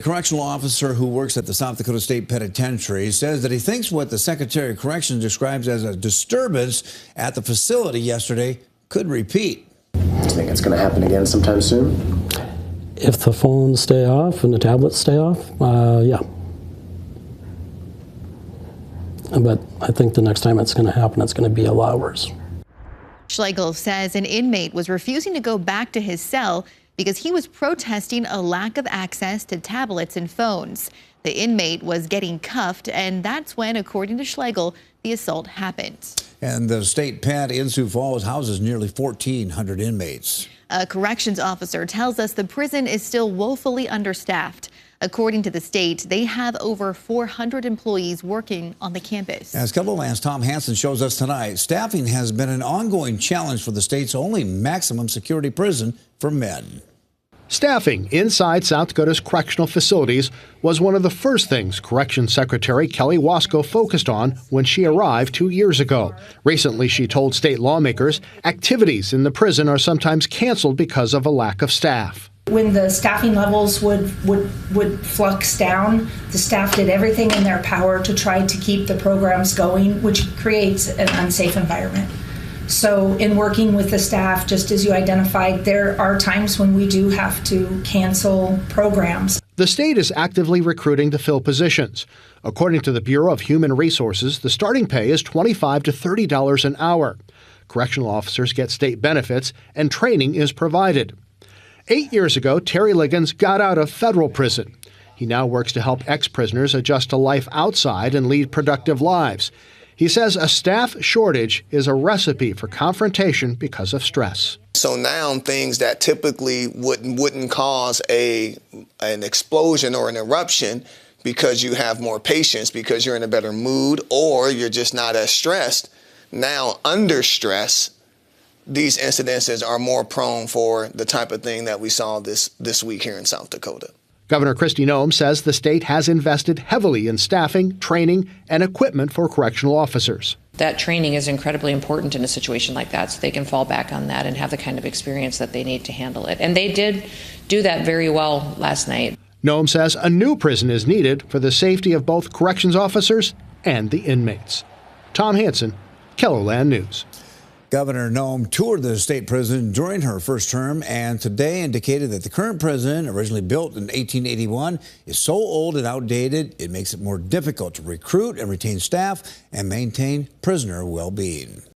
A correctional officer who works at the South Dakota State Penitentiary says that he thinks what the Secretary of Corrections describes as a disturbance at the facility yesterday could repeat. Do you think it's going to happen again sometime soon? If the phones stay off and the tablets stay off, yeah. But I think the next time it's going to happen, it's going to be a lot worse. Schlegel says an inmate was refusing to go back to his cell because he was protesting a lack of access to tablets and phones. The inmate was getting cuffed, and that's when, according to Schlegel, the assault happened. And the state pen in Sioux Falls houses nearly 1,400 inmates. A corrections officer tells us the prison is still woefully understaffed. According to the state, they have over 400 employees working on the campus. As KELOLAND's Tom Hansen shows us tonight, staffing has been an ongoing challenge for the state's only maximum security prison for men. Staffing inside South Dakota's correctional facilities was one of the first things Corrections Secretary Kelly Wasco focused on when she arrived 2 years ago. Recently, she told state lawmakers activities in the prison are sometimes canceled because of a lack of staff. When the staffing levels would flux down, the staff did everything in their power to try to keep the programs going, which creates an unsafe environment. So in working with the staff, just as you identified, there are times when we do have to cancel programs. The state is actively recruiting to fill positions. According to the Bureau of Human Resources, the starting pay is $25 to $30 an hour. Correctional officers get state benefits, and training is provided. 8 years ago, Terry Liggins got out of federal prison. He now works to help ex-prisoners adjust to life outside and lead productive lives. He says a staff shortage is a recipe for confrontation because of stress. So now things that typically wouldn't cause an explosion or an eruption because you have more patience, because you're in a better mood, or you're just not as stressed. Now, under stress, these incidences are more prone for the type of thing that we saw this week here in South Dakota. Governor Kristi Noem says the state has invested heavily in staffing, training, and equipment for correctional officers. That training is incredibly important in a situation like that, so they can fall back on that and have the kind of experience that they need to handle it. And they did do that very well last night. Noem says a new prison is needed for the safety of both corrections officers and the inmates. Tom Hansen, KELOLAND News. Governor Noem toured the state prison during her first term and today indicated that the current prison, originally built in 1881, is so old and outdated it makes it more difficult to recruit and retain staff and maintain prisoner well-being.